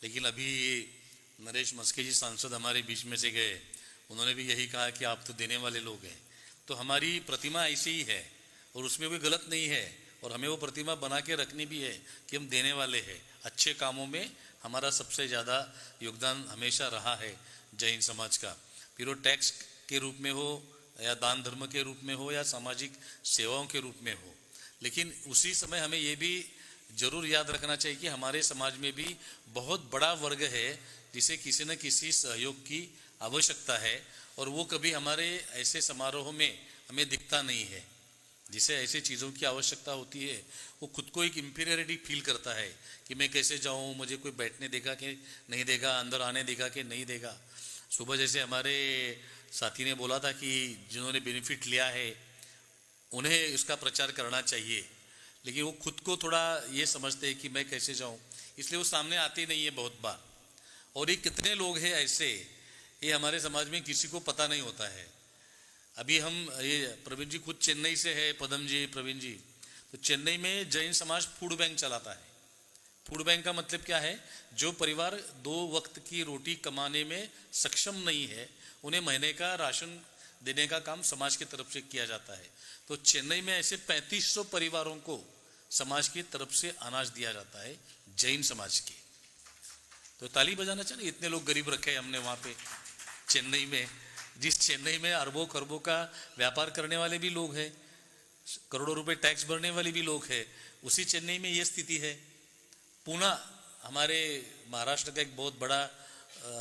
लेकिन अभी नरेश मस्के जी सांसद हमारे बीच में से गए, उन्होंने भी यही कहा कि आप तो देने वाले लोग हैं। तो हमारी प्रतिमा ऐसी ही है और उसमें कोई गलत नहीं है, और हमें वो प्रतिमा बना के रखनी भी है कि हम देने वाले हैं। अच्छे कामों में हमारा सबसे ज़्यादा योगदान हमेशा रहा है जैन समाज का, फिर वो टैक्स के रूप में हो या दान धर्म के रूप में हो या सामाजिक सेवाओं के रूप में हो। लेकिन उसी समय हमें ये भी जरूर याद रखना चाहिए कि हमारे समाज में भी बहुत बड़ा वर्ग है जिसे किसी न किसी सहयोग की आवश्यकता है, और वो कभी हमारे ऐसे समारोह में हमें दिखता नहीं है। जिसे ऐसे चीज़ों की आवश्यकता होती है वो खुद को एक इंफीरियरिटी फील करता है कि मैं कैसे जाऊं, मुझे कोई बैठने देगा कि नहीं देगा, अंदर आने देगा कि नहीं देगा। सुबह जैसे हमारे साथी ने बोला था कि जिन्होंने बेनिफिट लिया है उन्हें इसका प्रचार करना चाहिए, लेकिन वो खुद को थोड़ा ये समझते हैं कि मैं कैसे जाऊं, इसलिए वो सामने आते नहीं है बहुत बार। और ये कितने लोग हैं ऐसे, ये हमारे समाज में किसी को पता नहीं होता है। अभी हम ये प्रवीण जी खुद चेन्नई से है, पदम जी, प्रवीण जी, तो चेन्नई में जैन समाज फूड बैंक चलाता है। फूड बैंक का मतलब क्या है, जो परिवार 2 वक्त की रोटी कमाने में सक्षम नहीं है उन्हें महीने का राशन देने का काम समाज की तरफ से किया जाता है। तो चेन्नई में ऐसे 3500 परिवारों को समाज की तरफ से अनाज दिया जाता है, जैन समाज के। तो ताली बजाना चाहिए, इतने लोग गरीब रखे हमने वहाँ पे चेन्नई में। जिस चेन्नई में अरबों खरबों का व्यापार करने वाले भी लोग हैं, करोड़ों रुपए टैक्स भरने वाले भी लोग हैं, उसी चेन्नई में ये स्थिति है। पूना हमारे महाराष्ट्र का एक बहुत बड़ा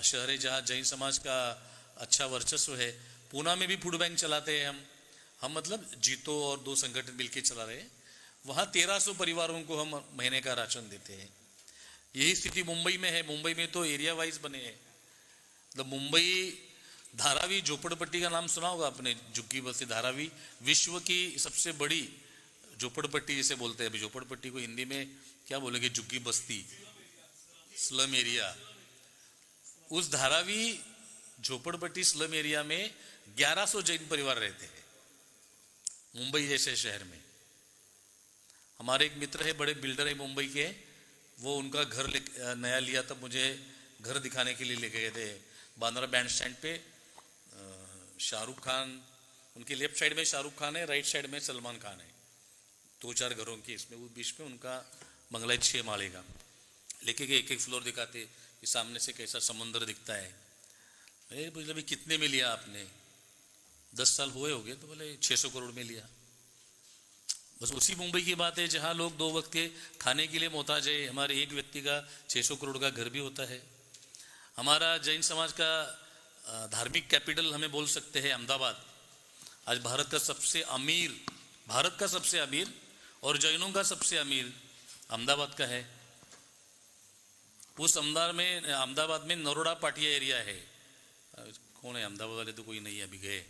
शहर है जहाँ जैन समाज का अच्छा वर्चस्व है। पूना में भी फूड बैंक चलाते हैं हम मतलब जीतो और 2 संगठन मिलकर चला रहे हैं। वहाँ 1300 परिवारों को हम महीने का राशन देते हैं। यही स्थिति मुंबई में है। मुंबई में तो एरिया वाइज बने हैं। तो मुंबई धारावी झोपड़पट्टी का नाम सुना होगा आपने, झुग्गी बस्ती धारावी विश्व की सबसे बड़ी झोपड़पट्टी जिसे बोलते हैं। अभी झोपड़पट्टी को हिंदी में क्या बोलेंगे, झुग्गी बस्ती, स्लम एरिया। उस धारावी झोपड़पट्टी स्लम एरिया में 1100 जैन परिवार रहते हैं मुंबई जैसे शहर में। हमारे एक मित्र है, बड़े बिल्डर है मुंबई के, वो उनका घर नया लिया तब मुझे घर दिखाने के लिए ले गए थे बांद्रा बैंड स्टैंड पे। शाहरुख खान, उनके लेफ्ट साइड में शाहरुख खान है, राइट साइड में सलमान खान है, 2-4 घरों के इसमें वो बीच में उनका बंगला 6 माले का। लेके के एक फ्लोर दिखाते कि सामने से कैसा समुद्र दिखता है। अरे बोले अभी कितने में लिया आपने? 10 साल हुए होंगे। तो बोले 600 करोड़ में लिया। बस उसी मुंबई की बात है जहाँ लोग 2 वक्त के खाने के लिए मोहताज है। हमारे एक व्यक्ति का 600 करोड़ का घर भी होता है। हमारा जैन समाज का धार्मिक कैपिटल हमें बोल सकते हैं अहमदाबाद। आज भारत का सबसे अमीर और जैनों का सबसे अमीर अहमदाबाद का है। उस अहमदाबाद में नरोड़ा पाटिया एरिया है। कौन है अहमदाबाद वाले? तो कोई नहीं है, अभी गए।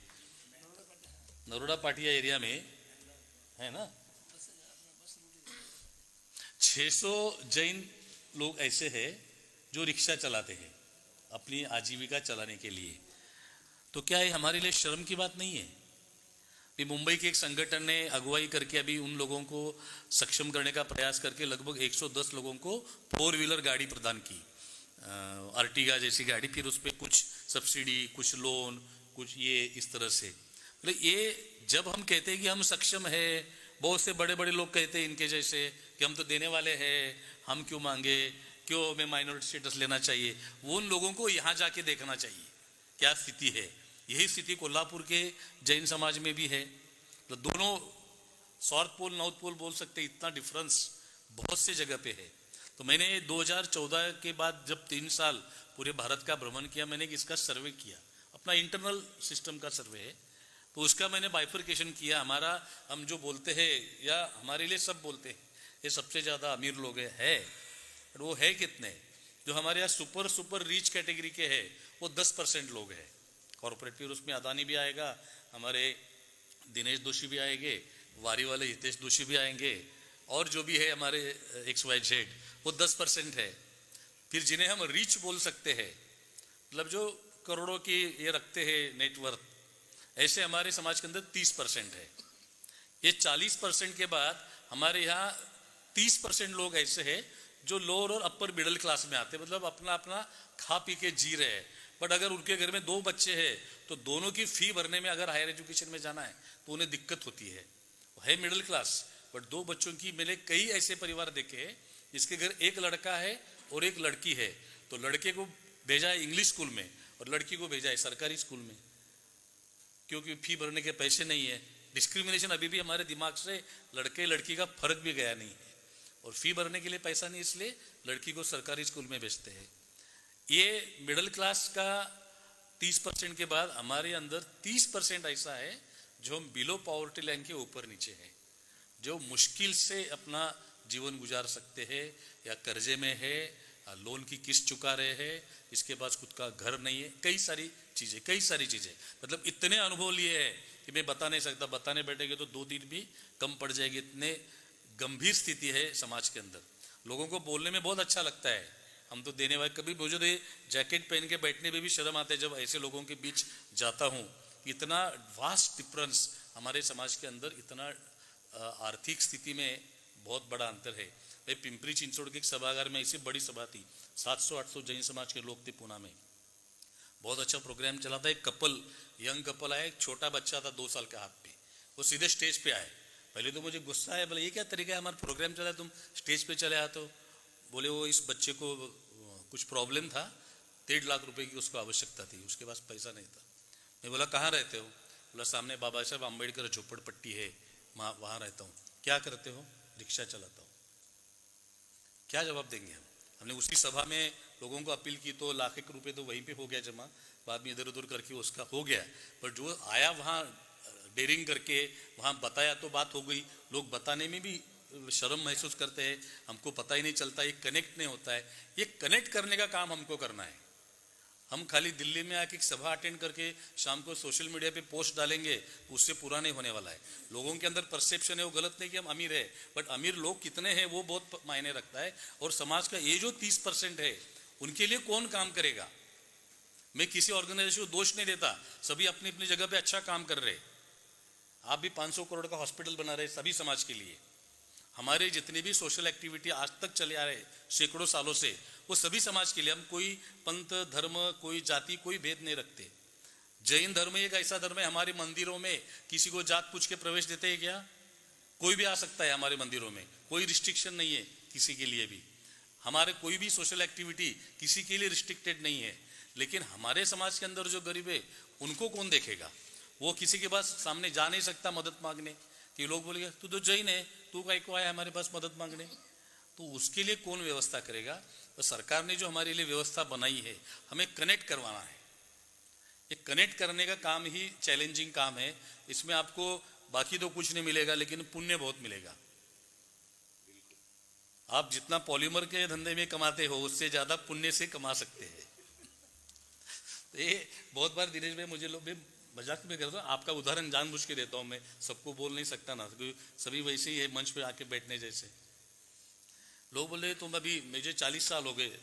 नरोड़ा पाटिया एरिया में है ना, 600 जैन लोग ऐसे हैं जो रिक्शा चलाते हैं अपनी आजीविका चलाने के लिए। तो क्या ये हमारे लिए शर्म की बात नहीं है? अभी मुंबई के एक संगठन ने अगुवाई करके अभी उन लोगों को सक्षम करने का प्रयास करके लगभग 110 लोगों को 4 व्हीलर गाड़ी प्रदान की, अर्टिगा जैसी गाड़ी। फिर उस पर कुछ सब्सिडी, कुछ लोन, कुछ ये इस तरह से। मतलब ये जब हम कहते हैं कि हम सक्षम है, बहुत से बड़े बड़े लोग कहते हैं इनके जैसे कि हम तो देने वाले हैं, हम क्यों मांगे, क्यों हमें माइनॉरिटी स्टेटस लेना चाहिए। वो उन लोगों को यहाँ जाके देखना चाहिए क्या स्थिति है। यही स्थिति कोल्हापुर के जैन समाज में भी है। तो दोनों साउथ पोल नॉर्थ पोल बोल सकते, इतना डिफरेंस बहुत से जगह पे है। तो मैंने 2014 के बाद जब 3 साल पूरे भारत का भ्रमण किया, मैंने इसका सर्वे किया, अपना इंटरनल सिस्टम का सर्वे है। तो उसका मैंने बाइफर्केशन किया। हमारा हम जो बोलते हैं या हमारे लिए सब बोलते हैं ये सबसे ज़्यादा अमीर लोग है, वो है कितने? जो हमारे यहाँ सुपर रिच कैटेगरी के हैं वो 10% लोग हैं। कॉर्पोरेट फिर उसमें अदानी भी आएगा, हमारे दिनेश दोषी भी आएंगे, वारी वाले हितेश दोषी भी आएंगे, और जो भी है हमारे XYZ, वो 10% है। फिर जिन्हें हम रिच बोल सकते हैं, मतलब जो करोड़ों की ये रखते हैं नेटवर्थ, ऐसे हमारे समाज के अंदर 30% है। ये 40% के बाद हमारे यहाँ 30% लोग ऐसे हैं जो लोअर और अपर मिडिल क्लास में आते हैं, मतलब अपना अपना खा पी के जी रहे हैं। बट अगर उनके घर में 2 बच्चे हैं तो दोनों की फी भरने में अगर हायर एजुकेशन में जाना है तो उन्हें दिक्कत होती है। है मिडिल क्लास बट 2 बच्चों की, मैंने कई ऐसे परिवार देखे हैं जिसके घर एक लड़का है और एक लड़की है, तो लड़के को भेजा है इंग्लिश स्कूल में और लड़की को भेजा है सरकारी स्कूल में, क्योंकि फी भरने के पैसे नहीं है। डिस्क्रिमिनेशन अभी भी हमारे दिमाग से लड़के लड़की का फर्क भी गया नहीं है, और फी भरने के लिए पैसा नहीं इसलिए लड़की को सरकारी स्कूल में भेजते हैं। ये मिडिल क्लास का 30% के बाद हमारे अंदर 30% ऐसा है जो हम बिलो पॉवर्टी लाइन के ऊपर नीचे है, जो मुश्किल से अपना जीवन गुजार सकते हैं या कर्जे में है, लोन की किस्त चुका रहे हैं, इसके पास खुद का घर नहीं है, कई सारी चीजें, मतलब इतने अनुभव लिए हैं कि मैं बता नहीं सकता। बताने बैठेंगे तो 2 दिन भी कम पड़ जाएगी, इतने गंभीर स्थिति है समाज के अंदर। लोगों को बोलने में बहुत अच्छा लगता है, हम तो देने वाले, कभी मुझे तो जैकेट पहन के बैठने में भी शर्म आता है जब ऐसे लोगों के बीच जाता हूँ। इतना वास्ट डिफरेंस हमारे समाज के अंदर, इतना आर्थिक स्थिति में बहुत बड़ा अंतर है। भाई पिंपरी चिंचवड़ के एक सभागार में ऐसी बड़ी सभा थी, 700-800 जैन समाज के लोग थे पूना में, बहुत अच्छा प्रोग्राम चला था। एक यंग कपल आया, एक छोटा बच्चा था 2 साल के हाथ पे, वो सीधे स्टेज पे आए। पहले तो मुझे गुस्सा है, बोले ये क्या तरीका है, हमारा प्रोग्राम चला है तुम स्टेज पे चले आते हो। बोले वो इस बच्चे को कुछ प्रॉब्लम था, 1.5 लाख रुपए की उसको आवश्यकता थी, उसके पास पैसा नहीं था। मैं बोला कहाँ रहते हो? बोला सामने बाबा साहब अम्बेडकर झोपड़पट्टी है, वहाँ रहता हूँ। क्या करते हो? रिक्शा चलाता हूँ। क्या जवाब देंगे हम? हमने उसी सभा में लोगों को अपील की तो 1 लाख रुपए तो वहीं पे हो गया जमा, बाद में इधर उधर करके उसका हो गया। पर जो आया वहाँ डेयरिंग करके वहाँ बताया तो बात हो गई। लोग बताने में भी शर्म महसूस करते हैं, हमको पता ही नहीं चलता, ये कनेक्ट नहीं होता है। ये कनेक्ट करने का काम हमको करना है। हम खाली दिल्ली में आके सभा अटेंड करके शाम को सोशल मीडिया पे पोस्ट डालेंगे, उससे पूरा नहीं होने वाला है। लोगों के अंदर परसेप्शन है, वो गलत नहीं कि हम अमीर है, बट अमीर लोग कितने हैं वो बहुत मायने रखता है। और समाज का ये जो 30% है उनके लिए कौन काम करेगा? मैं किसी ऑर्गेनाइजेशन को दोष नहीं देता, सभी अपनी अपनी जगह पे अच्छा काम कर रहे। आप भी 500 करोड़ का हॉस्पिटल बना रहे सभी समाज के लिए। हमारे जितने भी सोशल एक्टिविटी आज तक चले आ रहे सैकड़ों सालों से, वो सभी समाज के लिए। हम कोई पंथ, धर्म, कोई जाति, कोई भेद नहीं रखते। जैन धर्म एक ऐसा धर्म है, हमारे मंदिरों में किसी को जात पूछ के प्रवेश देते हैं क्या? कोई भी आ सकता है हमारे मंदिरों में, कोई रिस्ट्रिक्शन नहीं है किसी के लिए भी। हमारे कोई भी सोशल एक्टिविटी किसी के लिए रिस्ट्रिक्टेड नहीं है। लेकिन हमारे समाज के अंदर जो गरीब है उनको कौन देखेगा? वो किसी के पास सामने जा नहीं सकता मदद मांगने, कि लोग बोलेंगे तू तो जैन है, तू काहे को आया हमारे पास मदद मांगने? तो उसके लिए कौन व्यवस्था करेगा? तो सरकार ने जो हमारे लिए व्यवस्था बनाई है, हमें कनेक्ट करवाना है। ये कनेक्ट करने का काम ही चैलेंजिंग काम है। इसमें आपको बाकी तो कुछ नहीं मिलेगा, लेकिन पुण्य बहुत मिलेगा। आप जितना पॉलीमर के धंधे में कमाते हो उससे ज्यादा पुण्य से कमा सकते हैं। तो ये बहुत बार दिनेश भाई मुझे लोग मजाक में करता हूँ, आपका उदाहरण जानबूझ के देता हूँ, मैं सबको बोल नहीं सकता ना, क्योंकि सभी वैसे ही है मंच पे आके बैठने जैसे। लोग बोले तुम अभी, मुझे 40 साल हो गए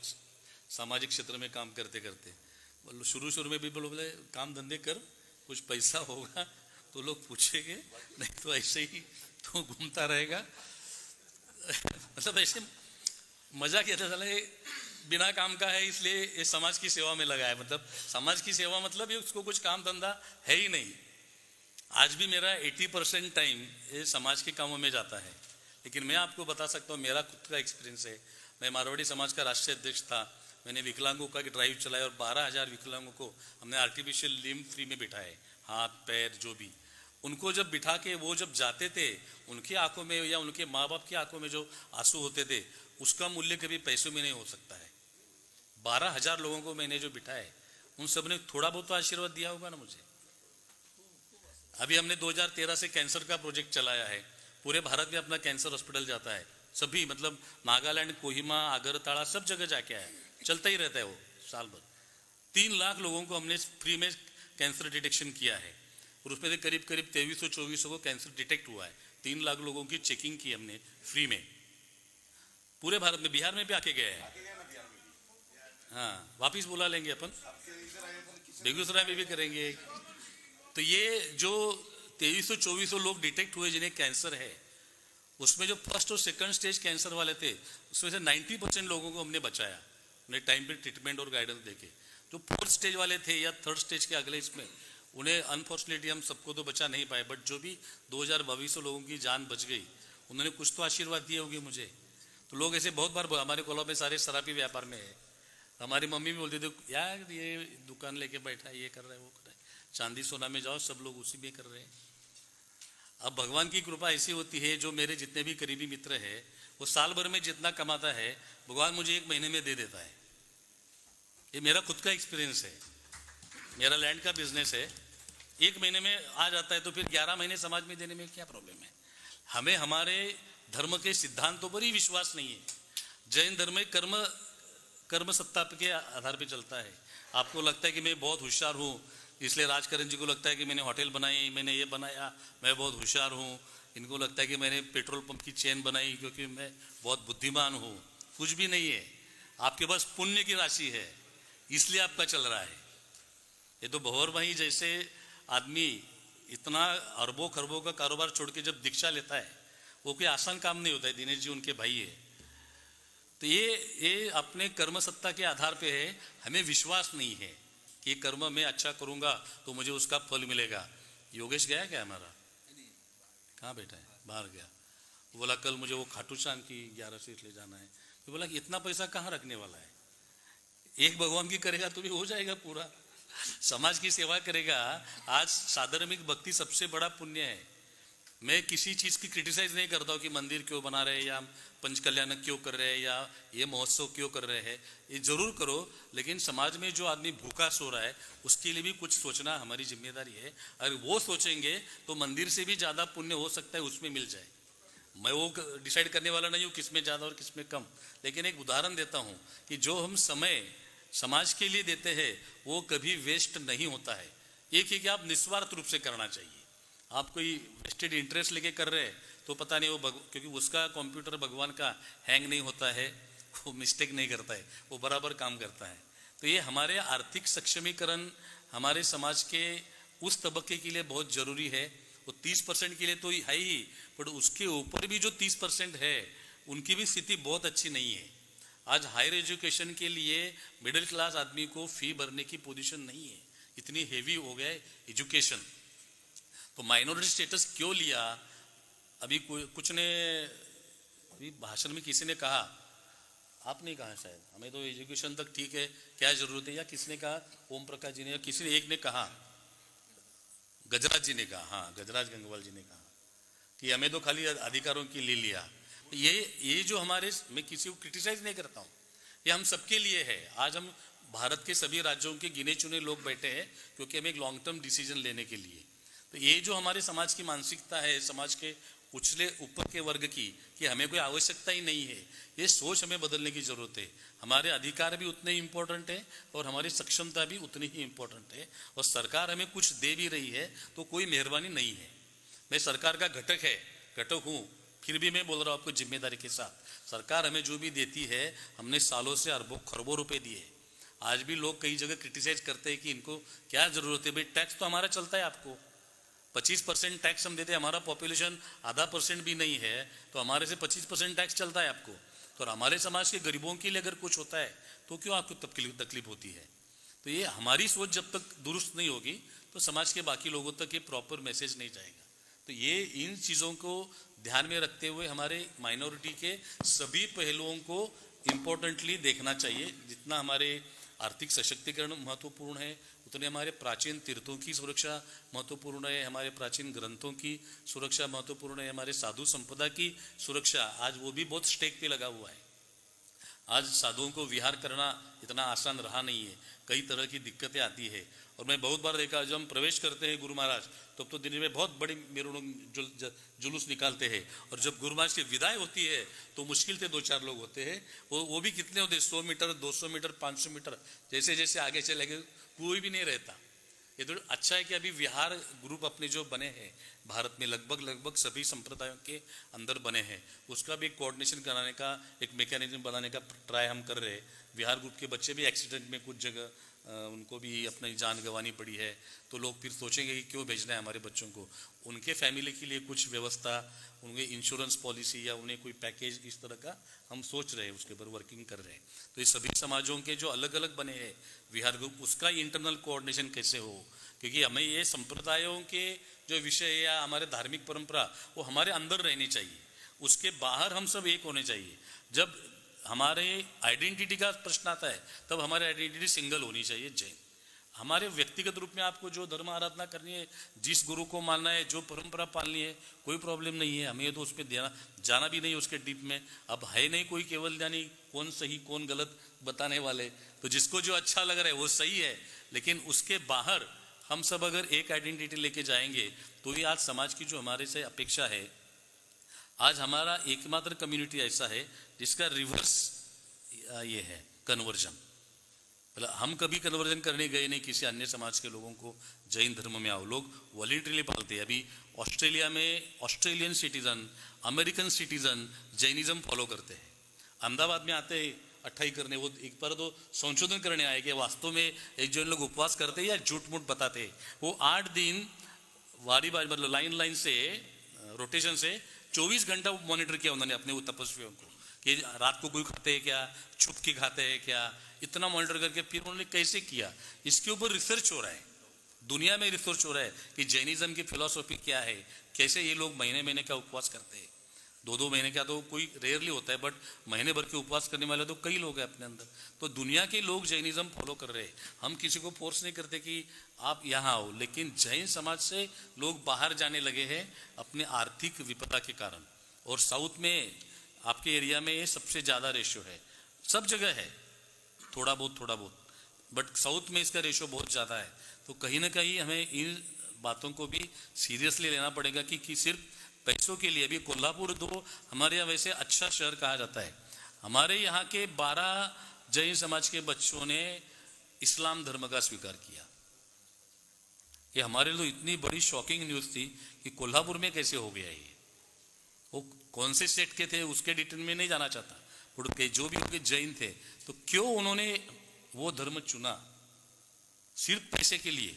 सामाजिक क्षेत्र में काम करते करते। बोलो शुरू में भी बोले काम धंधे कर, कुछ पैसा होगा तो लोग पूछेंगे, नहीं तो ऐसे ही तो घूमता रहेगा। मतलब ऐसे मजा क्या था, बिना काम का है इसलिए ये समाज की सेवा में लगा है। मतलब समाज की सेवा मतलब ये उसको कुछ काम धंधा है ही नहीं। आज भी मेरा 80% टाइम ये समाज के कामों में जाता है। लेकिन मैं आपको बता सकता हूँ, मेरा खुद का एक्सपीरियंस है। मैं मारवाड़ी समाज का राष्ट्रीय अध्यक्ष था। मैंने विकलांगों का ड्राइव चलाया और 12,000 विकलांगों को हमने आर्टिफिशियल लिम्ब फ्री में बिठाए, हाथ पैर जो भी। उनको जब बिठा के वो जब जाते थे, उनकी आंखों में या उनके माँ बाप की आंखों में जो आंसू होते थे, उसका मूल्य कभी पैसों में नहीं हो सकता है। 12,000 लोगों को मैंने जो बिठाए, उन सब ने थोड़ा बहुत तो आशीर्वाद दिया होगा ना मुझे। अभी हमने 2013 से कैंसर का प्रोजेक्ट चलाया है। पूरे भारत में अपना कैंसर हॉस्पिटल जाता है, सभी मतलब नागालैंड, कोहिमा, आगरताड़ा सब जगह जाके आया, चलता ही रहता है वो साल भर। 3 लाख लोगों को हमने फ्री में कैंसर डिटेक्शन किया है और उसमें से करीब 2300-2400 को कैंसर डिटेक्ट हुआ है। 3 लाख लोगों की चेकिंग की हमने फ्री में पूरे भारत में। बिहार में भी आके गए हैं। हाँ, वापिस बुला लेंगे अपन, बेगूसराय में भी करेंगे। तो ये जो 2300-2400 लोग डिटेक्ट हुए जिन्हें कैंसर है, उसमें जो फर्स्ट और सेकंड स्टेज कैंसर वाले थे उसमें से 90% लोगों को हमने बचाया, हमने टाइम पे ट्रीटमेंट और गाइडेंस देके। जो फोर्थ स्टेज वाले थे या थर्ड स्टेज के अगले इसमें, उन्हें अनफॉर्चुनेटली हम सबको तो बचा नहीं पाए, बट जो भी 2200 लोगों की जान बच गई, उन्होंने कुछ तो आशीर्वाद दिए होंगे मुझे। तो लोग ऐसे बहुत बार, हमारे कॉलों में सारे शराबी व्यापार में है, हमारी मम्मी भी बोलती थी यार ये दुकान लेके बैठा है, ये कर रहा है वो कर रहा है, चांदी सोना में जाओ सब लोग उसी में कर रहे हैं। अब भगवान की कृपा ऐसी होती है, जो मेरे जितने भी करीबी मित्र है वो साल भर में जितना कमाता है भगवान मुझे 1 महीने में दे देता है। ये मेरा खुद का एक्सपीरियंस है, मेरा लैंड का बिजनेस है, 1 महीने में आ जाता है, तो फिर 11 महीने समाज में देने में क्या प्रॉब्लम है। हमें हमारे धर्म के सिद्धांतों पर ही विश्वास नहीं है। जैन धर्म में कर्म सत्ता के आधार पर चलता है। आपको लगता है कि मैं बहुत होशियार हूँ, इसलिए राजकरण जी को लगता है कि मैंने होटल बनाई, मैंने ये बनाया, मैं बहुत होशियार हूँ। इनको लगता है कि मैंने पेट्रोल पंप की चेन बनाई क्योंकि मैं बहुत बुद्धिमान हूँ। कुछ भी नहीं है, आपके पास पुण्य की राशि है, इसलिए आपका चल रहा है। ये तो भंवर भाई जैसे आदमी इतना अरबों खरबों का कारोबार छोड़ के जब दीक्षा लेता है, वो कोई आसान काम नहीं होता है। दिनेश जी उनके भाई है। तो ये अपने कर्म सत्ता के आधार पे है। हमें विश्वास नहीं है कि कर्म में अच्छा करूंगा तो मुझे उसका फल मिलेगा। योगेश गया क्या हमारा? कहाँ बैठा है? बाहर गया। बोला कल मुझे वो खाटू श्याम की 11 सीट ले जाना है। तो बोला कि इतना पैसा कहाँ रखने वाला है, एक भगवान की करेगा तो भी हो जाएगा पूरा, समाज की सेवा करेगा। आज साधर्मिक भक्ति सबसे बड़ा पुण्य है। मैं किसी चीज की क्रिटिसाइज नहीं करता हूँ कि मंदिर क्यों बना रहे हैं या पंचकल्याण क्यों कर रहे हैं या ये महोत्सव क्यों कर रहे हैं। ये जरूर करो, लेकिन समाज में जो आदमी भूखा सो रहा है उसके लिए भी कुछ सोचना हमारी जिम्मेदारी है। अगर वो सोचेंगे तो मंदिर से भी ज्यादा पुण्य हो सकता है, उसमें मिल जाए। मैं वो डिसाइड करने वाला नहीं हूँ किसमें ज्यादा और किसमें कम, लेकिन एक उदाहरण देता हूँ कि जो हम समय समाज के लिए देते हैं वो कभी वेस्ट नहीं होता है। एक है कि आप निस्वार्थ रूप से करना चाहिए। आप कोई वेस्टेड इंटरेस्ट लेके कर रहे हैं तो पता नहीं वो क्योंकि उसका कंप्यूटर भगवान का हैंग नहीं होता है, वो मिस्टेक नहीं करता है, वो बराबर काम करता है। तो ये हमारे आर्थिक सक्षमीकरण हमारे समाज के उस तबके के लिए बहुत जरूरी है। वो 30% के लिए तो है ही, पर उसके ऊपर भी जो 30% है उनकी भी स्थिति बहुत अच्छी नहीं है। आज हायर एजुकेशन के लिए मिडिल क्लास आदमी को फी भरने की पोजीशन नहीं है, इतनी हेवी हो गया है एजुकेशन। तो माइनॉरिटी स्टेटस क्यों लिया? अभी कुछ ने अभी भाषण में किसी ने कहा, आपने कहा शायद, हमें तो एजुकेशन तक ठीक है, क्या जरूरत है, या किसने कहा, ओम प्रकाश जी ने या किसी ने एक ने कहा, गजराज जी ने कहा, हाँ गजराज गंगवाल जी ने कहा कि हमें तो खाली अधिकारों की ले लिया। ये जो हमारे, मैं किसी को क्रिटिसाइज नहीं करता हूँ, ये हम सबके लिए है। आज हम भारत के सभी राज्यों के गिने चुने लोग बैठे हैं क्योंकि हमें एक लॉन्ग टर्म डिसीजन लेने के लिए। तो ये जो हमारे समाज की मानसिकता है, समाज के उछले ऊपर के वर्ग की, कि हमें कोई आवश्यकता ही नहीं है, ये सोच हमें बदलने की जरूरत है। हमारे अधिकार भी उतने ही इंपॉर्टेंट है और हमारी सक्षमता भी उतनी ही इंपॉर्टेंट है। और सरकार हमें कुछ दे भी रही है तो कोई मेहरबानी नहीं है। मैं सरकार का घटक हूँ, फिर भी मैं बोल रहा हूँ आपको जिम्मेदारी के साथ, सरकार हमें जो भी देती है, हमने सालों से अरबों खरबों रुपए दिए। आज भी लोग कई जगह क्रिटिसाइज करते हैं कि इनको क्या जरूरत है। भाई टैक्स तो हमारा चलता है, आपको 25% टैक्स हम देते हैं, हमारा पॉपुलेशन आधा % भी नहीं है, तो हमारे से 25% टैक्स चलता है आपको। तो हमारे समाज के गरीबों के लिए अगर कुछ होता है तो क्यों आपको तकलीफ होती है? तो ये हमारी सोच जब तक दुरुस्त नहीं होगी तो समाज के बाकी लोगों तक ये प्रॉपर मैसेज नहीं जाएगा। तो ये इन चीज़ों को ध्यान में रखते हुए हमारे माइनॉरिटी के सभी पहलुओं को इम्पोर्टेंटली देखना चाहिए। जितना हमारे आर्थिक सशक्तिकरण महत्वपूर्ण है, उतने हमारे प्राचीन तीर्थों की सुरक्षा महत्वपूर्ण है, हमारे प्राचीन ग्रंथों की सुरक्षा महत्वपूर्ण है, हमारे साधु संपदा की सुरक्षा, आज वो भी बहुत स्टेक पे लगा हुआ है। आज साधुओं को विहार करना इतना आसान रहा नहीं है, कई तरह की दिक्कतें आती है। और मैं बहुत बार देखा, जब हम प्रवेश करते हैं गुरु महाराज तब तो दिन में बहुत बड़ी मेरुण जुलूस निकालते हैं, और जब गुरु महाराज की विदाई होती है तो मुश्किल से 2-4 लोग होते हैं। वो भी कितने होते हैं, 100 मीटर, 200 मीटर, 500 मीटर, जैसे जैसे आगे चले गए कोई भी नहीं रहता। ये तो अच्छा है कि अभी विहार ग्रुप अपने जो बने हैं भारत में, लगभग सभी संप्रदायों के अंदर बने हैं, उसका भी कोऑर्डिनेशन कराने का एक मैकेनिज्म बनाने का ट्राई हम कर रहे हैं। विहार ग्रुप के बच्चे भी एक्सीडेंट में कुछ जगह उनको भी अपनी जान गंवानी पड़ी है, तो लोग फिर सोचेंगे कि क्यों भेजना है हमारे बच्चों को। उनके फैमिली के लिए कुछ व्यवस्था, उनके इंश्योरेंस पॉलिसी या उन्हें कोई पैकेज इस तरह का हम सोच रहे हैं, उसके ऊपर वर्किंग कर रहे हैं। तो ये सभी समाजों के जो अलग अलग बने हैं विहार ग्रुप, उसका इंटरनल कोऑर्डिनेशन कैसे हो, क्योंकि हमें ये संप्रदायों के जो विषय या हमारे धार्मिक परंपरा वो हमारे अंदर रहनी चाहिए, उसके बाहर हम सब एक होने चाहिए। जब हमारे आइडेंटिटी का प्रश्न आता है तब हमारी आइडेंटिटी सिंगल होनी चाहिए, जैन। हमारे व्यक्तिगत रूप में आपको जो धर्म आराधना करनी है, जिस गुरु को मानना है, जो परंपरा पालनी है, कोई प्रॉब्लम नहीं है, हमें तो उस पर जाना भी नहीं उसके डीप में। अब है नहीं कोई केवल ज्ञानी, कौन सही कौन गलत बताने वाले, तो जिसको जो अच्छा लग रहा है वो सही है। लेकिन उसके बाहर हम सब अगर एक आइडेंटिटी लेके जाएंगे तो ये आज समाज की जो हमारे से अपेक्षा है, आज हमारा एकमात्र कम्युनिटी ऐसा है जिसका रिवर्स ये है कन्वर्जन। मतलब हम कभी कन्वर्जन करने गए नहीं किसी अन्य समाज के लोगों को जैन धर्म में आओ, लोग वॉलंटरीली पालते हैं। अभी ऑस्ट्रेलिया में Australian citizen, American citizen Jainism follow करते हैं। अहमदाबाद में आते हैं अट्ठाई करने, वो एक बार तो संशोधन करने आए कि वास्तव में एक जैन लोग उपवास करते हैं या झूठ मूठ बताते हैं। वो 8 दिन वारी बारी मतलब लाइन से रोटेशन से 24 घंटा मॉनिटर किया उन्होंने अपने वो तपस्वियों को कि रात को कोई खाते हैं क्या, छुप के खाते हैं क्या, इतना मॉनिटर करके फिर उन्होंने कैसे किया। इसके ऊपर रिसर्च हो रहा है, दुनिया में रिसर्च हो रहा है कि जैनिज्म की फिलॉसफी क्या है, कैसे ये लोग महीने महीने का उपवास करते हैं। 2-2 महीने का तो कोई रेयरली होता है, बट महीने भर के उपवास करने वाले तो कई लोग हैं अपने अंदर। तो दुनिया के लोग जैनिज्म फॉलो कर रहे हैं। हम किसी को फोर्स नहीं करते कि आप यहाँ आओ, लेकिन जैन समाज से लोग बाहर जाने लगे हैं अपने आर्थिक विपदा के कारण। और साउथ में आपके एरिया में ये सबसे ज़्यादा रेशियो है, सब जगह है थोड़ा बहुत, बट साउथ में इसका रेशियो बहुत ज़्यादा है। तो कहीं ना कहीं हमें इन बातों को भी सीरियसली लेना पड़ेगा कि सिर्फ पैसों के लिए भी कोल्हापुर तो हमारे यहाँ वैसे अच्छा शहर कहा जाता है। हमारे यहाँ के 12 जैन समाज के बच्चों ने इस्लाम धर्म का स्वीकार किया। ये हमारे लिए इतनी बड़ी शॉकिंग न्यूज़ थी कि कोल्हापुर में कैसे हो गया ये। वो कौन से स्टेट के थे उसके डिटेल में नहीं जाना चाहता, के जो भी उनके जैन थे, तो क्यों उन्होंने वो धर्म चुना? सिर्फ पैसे के लिए,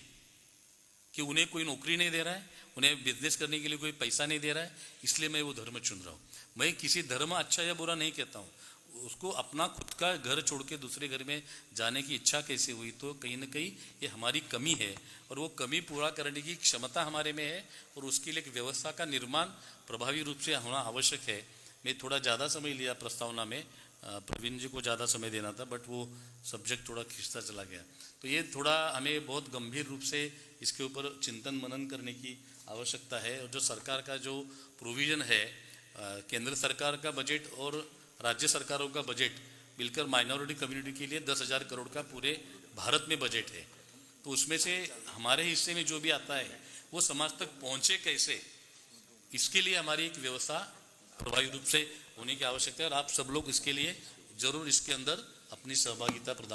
कि उन्हें कोई नौकरी नहीं दे रहा है, उन्हें बिजनेस करने के लिए कोई पैसा नहीं दे रहा है, इसलिए मैं वो धर्म चुन रहा हूँ। मैं किसी धर्म अच्छा या बुरा नहीं कहता हूँ, उसको अपना खुद का घर छोड़ के दूसरे घर में जाने की इच्छा कैसे हुई, तो कहीं ना कहीं ये हमारी कमी है और वो कमी पूरा करने की क्षमता हमारे में है और उसके लिए एक व्यवस्था का निर्माण प्रभावी रूप से होना आवश्यक है। मैं थोड़ा ज़्यादा समय लिया प्रस्तावना में, प्रवीण जी को ज़्यादा समय देना था, बट वो सब्जेक्ट थोड़ा खिंचता चला गया। तो ये थोड़ा हमें बहुत गंभीर रूप से इसके ऊपर चिंतन मनन करने की आवश्यकता है। और जो सरकार का जो प्रोविज़न है, केंद्र सरकार का बजट और राज्य सरकारों का बजट मिलकर माइनॉरिटी कम्युनिटी के लिए 10,000 करोड़ का पूरे भारत में बजट है। तो उसमें से हमारे हिस्से में जो भी आता है वो समाज तक पहुँचे कैसे, इसके लिए हमारी एक व्यवस्था प्रभावी रूप से होने की आवश्यकता है। और आप सब लोग इसके लिए जरूर इसके अंदर अपनी सहभागिता प्रदान